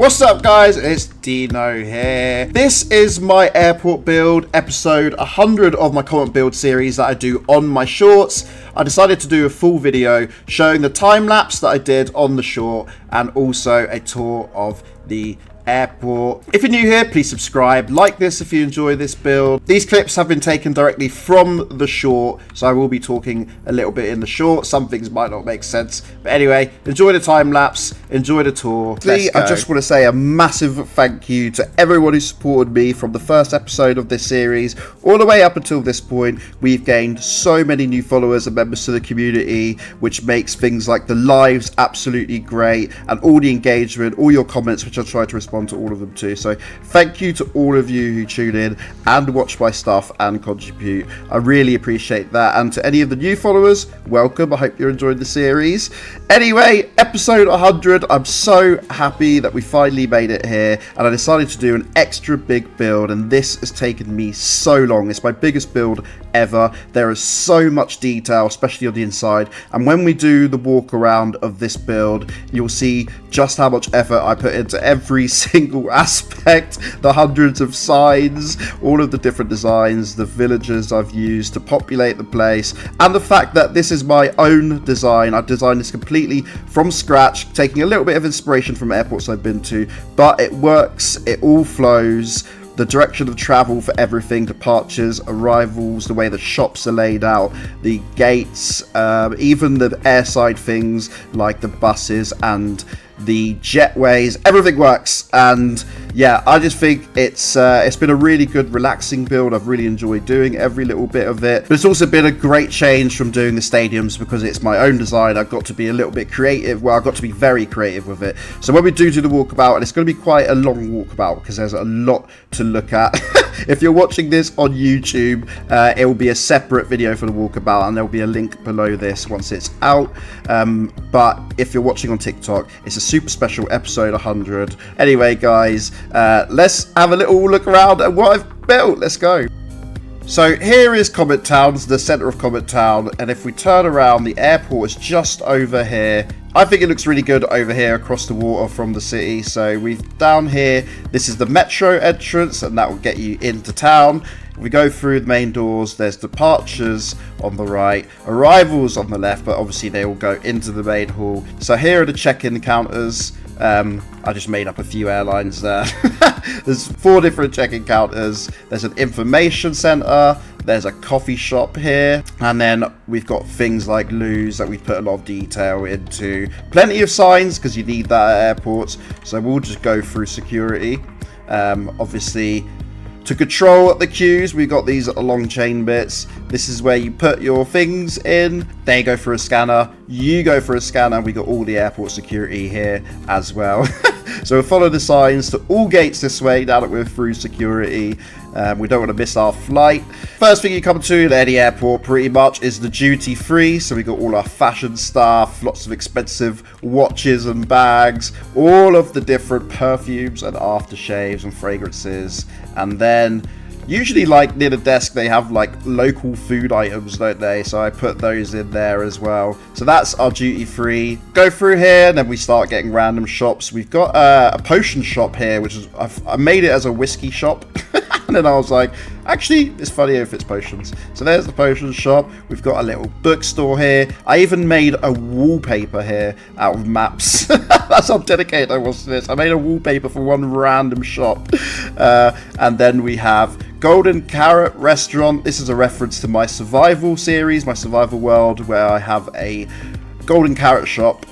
What's up guys, it's Dino here. This is my airport build, episode 100 of my comment build series that I do on my shorts. I decided to do a full video showing the time lapse that I did on the short and also a tour of the airport. If you're new here, please subscribe, like this if you enjoy this build. These clips have been taken directly from the short, so I will be talking a little bit in the short. Some things might not make sense, but anyway, enjoy the time lapse, enjoy the tour. I just want to say a massive thank you to everyone who supported me from the first episode of this series all the way up until this point. We've gained so many new followers and members to the community, which makes things like the lives absolutely great, and all the engagement, all your comments, which I'll try to respond to all of them too. So thank you to all of you who tune in and watch my stuff and contribute. I really appreciate that. And to any of the new followers, welcome. I hope you're enjoying the series. Anyway, episode 100. I'm so happy that we finally made it here, and I decided to do an extra big build, and this has taken me so long. It's my biggest build ever. There is so much detail, especially on the inside, and when we do the walk around of this build, you'll see just how much effort I put into every single aspect, the hundreds of signs, all of the different designs, the villagers I've used to populate the place, and the fact that this is my own design. I've designed this completely from scratch, taking a little bit of inspiration from airports I've been to, but it works, it all flows. The direction of travel for everything, departures, arrivals, the way the shops are laid out, the gates, even the airside things like the buses and the jetways, everything works. And yeah, I just think it's been a really good relaxing build. I've really enjoyed doing every little bit of it, but it's also been a great change from doing the stadiums because it's my own design. I've got to be a little bit creative. Well, I've got to be very creative with it. So when we do the walkabout, and it's going to be quite a long walkabout because there's a lot to look at. If you're watching this on YouTube, it will be a separate video for the walkabout, and there will be a link below this once it's out. But if you're watching on TikTok, it's a super special episode 100. Anyway, guys, let's have a little look around at what I've built. Let's go. So here is Comet Town, the center of Comet Town, and if we turn around, the airport is just over here. I think it looks really good over here across the water from the city. So we've down here, this is the metro entrance, and that will get you into town. If we go through the main doors, there's departures on the right, arrivals on the left, but obviously they will go into the main hall. So here are the check-in counters. I just made up a few airlines there. There's 4 different check-in counters. There's an information center. There's a coffee shop here. And then we've got things like loos that we've put a lot of detail into. Plenty of signs because you need that at airports. So we'll just go through security. Obviously, to control the queues, we've got these long chain bits. This is where you put your things in. They go for a scanner. You go for a scanner. We got all the airport security here as well. So we'll follow the signs to all gates this way now that we're through security. We don't want to miss our flight. First thing you come to at any airport pretty much is the duty free. So we got all our fashion stuff, lots of expensive watches and bags, all of the different perfumes and aftershaves and fragrances. And then usually like near the desk they have like local food items, don't they? So I put those in there as well. So that's our duty free. Go through here and then we start getting random shops. We've got a potion shop here, which is I made it as a whiskey shop. And then I was like, actually, it's funnier if it's potions. So there's the potion shop. We've got a little bookstore here. I even made a wallpaper here out of maps. That's how dedicated I was to this. I made a wallpaper for one random shop. And then we have Golden Carrot Restaurant. This is a reference to my survival series, my survival world, where I have a Golden Carrot shop,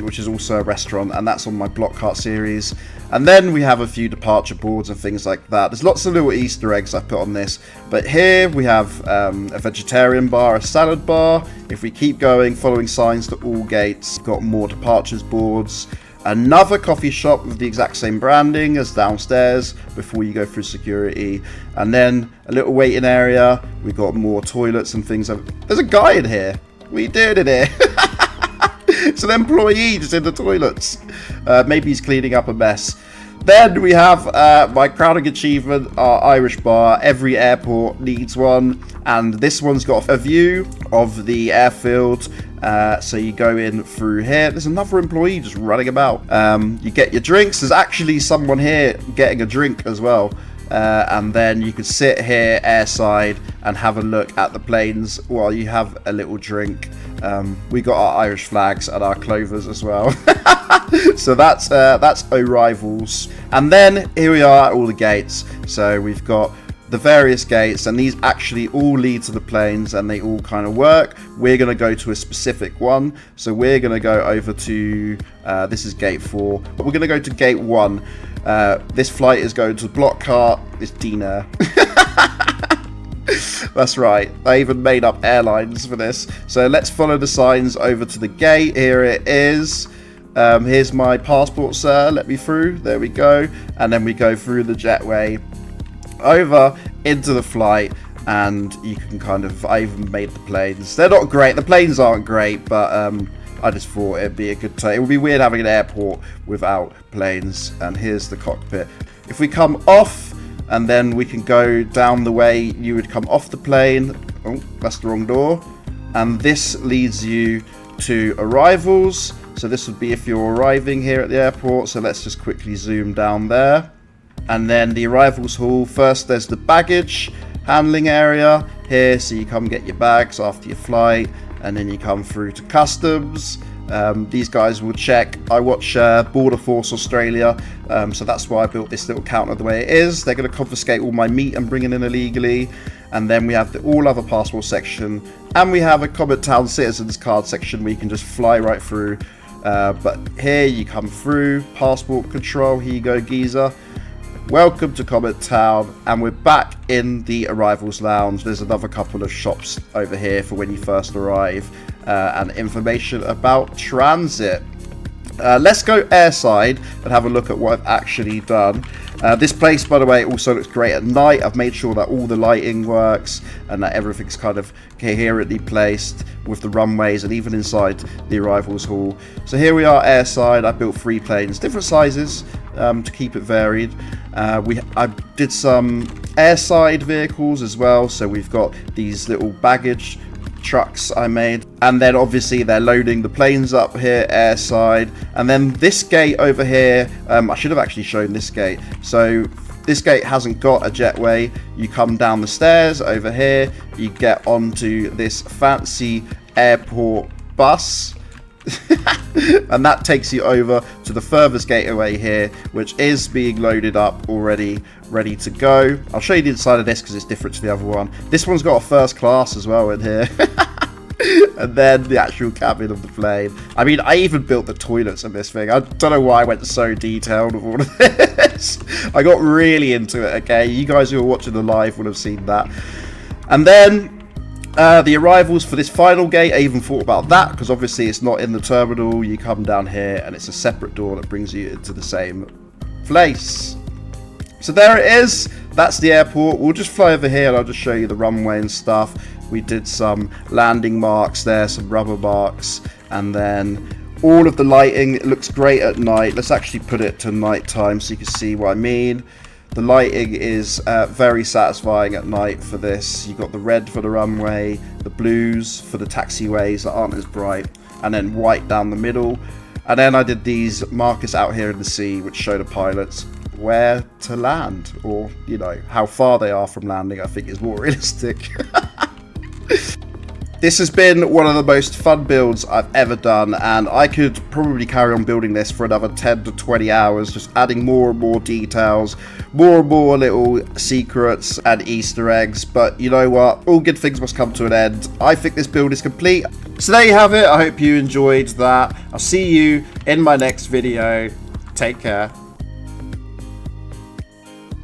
which is also a restaurant, and that's on my block cart series. And then we have a few departure boards and things like that. There's lots of little Easter eggs I put on this. But here we have a vegetarian bar, a salad bar. If we keep going, following signs to all gates, got more departures boards. Another coffee shop with the exact same branding as downstairs before you go through security. And then a little waiting area. We've got more toilets and things. There's a guy in here. What are you doing in here? It's an employee just in the toilets. Maybe he's cleaning up a mess. Then we have my crowning achievement, our Irish bar. Every airport needs one, and this one's got a view of the airfield So you go in through here. There's another employee just running about. You get your drinks. There's actually someone here getting a drink as well. And then you can sit here airside and have a look at the planes while you have a little drink. We got our Irish flags and our clovers as well. So that's arrivals. And then here we are at all the gates. So we've got the various gates, and these actually all lead to the planes, and they all kind of work. We're going to go to a specific one. So we're going to go over to, this is gate 4. But we're going to go to gate 1. This flight is going to the block cart. It's Dina. That's right. I even made up airlines for this. So let's follow the signs over to the gate. Here it is. Here's my passport, sir. Let me through. There we go. And then we go through the jetway over into the flight, and you can kind of, I even made the planes. They're not great. The planes aren't great, but I just thought it'd be a good time. It would be weird having an airport without planes. And here's the cockpit. If we come off, and then we can go down the way you would come off the plane. Oh, that's the wrong door. And this leads you to arrivals. So this would be if you're arriving here at the airport. So let's just quickly zoom down there. And then the arrivals hall. First, there's the baggage handling area here. So you come get your bags after your flight. And then you come through to customs. These guys will check. I watch Border Force Australia, so that's why I built this little counter the way it is. They're going to confiscate all my meat and bring it in illegally. And then we have the all other passport section, and we have a Comet Town citizens card section where you can just fly right through. But here you come through passport control. Here you go, geezer. Welcome to Comet Town, and we're back in the arrivals lounge. There's another couple of shops over here for when you first arrive, and information about transit. Let's go airside and have a look at what I've actually done. This place, by the way, also looks great at night. I've made sure that all the lighting works and that everything's kind of coherently placed with the runways and even inside the arrivals hall. So here we are airside. I built 3 planes, different sizes, to keep it varied. I did some airside vehicles as well. So we've got these little baggage trucks I made, and then obviously they're loading the planes up here airside. And then this gate over here, I should have actually shown this gate. So this gate hasn't got a jetway. You come down the stairs over here, you get onto this fancy airport bus and that takes you over to the furthest gateway here, which is being loaded up already, ready to go. I'll show you the inside of this because it's different to the other one. This one's got a first class as well in here. And then the actual cabin of the plane. I mean, I even built the toilets in this thing. I don't know why I went so detailed with all of this. I got really into it, okay? You guys who are watching the live will have seen that. And then the arrivals for this final gate, I even thought about that because obviously it's not in the terminal. You come down here and it's a separate door that brings you into the same place. So there it is. That's the airport. We'll just fly over here and I'll just show you the runway and stuff. We did some landing marks there, some rubber marks, and then all of the lighting. It looks great at night. Let's actually put it to nighttime so you can see what I mean. The lighting is very satisfying at night for this. You've got the red for the runway, the blues for the taxiways that aren't as bright, and then white down the middle. And then I did these markers out here in the sea which show the pilots where to land, or, you know, how far they are from landing, I think is more realistic. This has been one of the most fun builds I've ever done, and I could probably carry on building this for another 10 to 20 hours, just adding more and more details, more and more little secrets and Easter eggs. But you know what? All good things must come to an end. I think this build is complete. So there you have it. I hope you enjoyed that. I'll see you in my next video. Take care.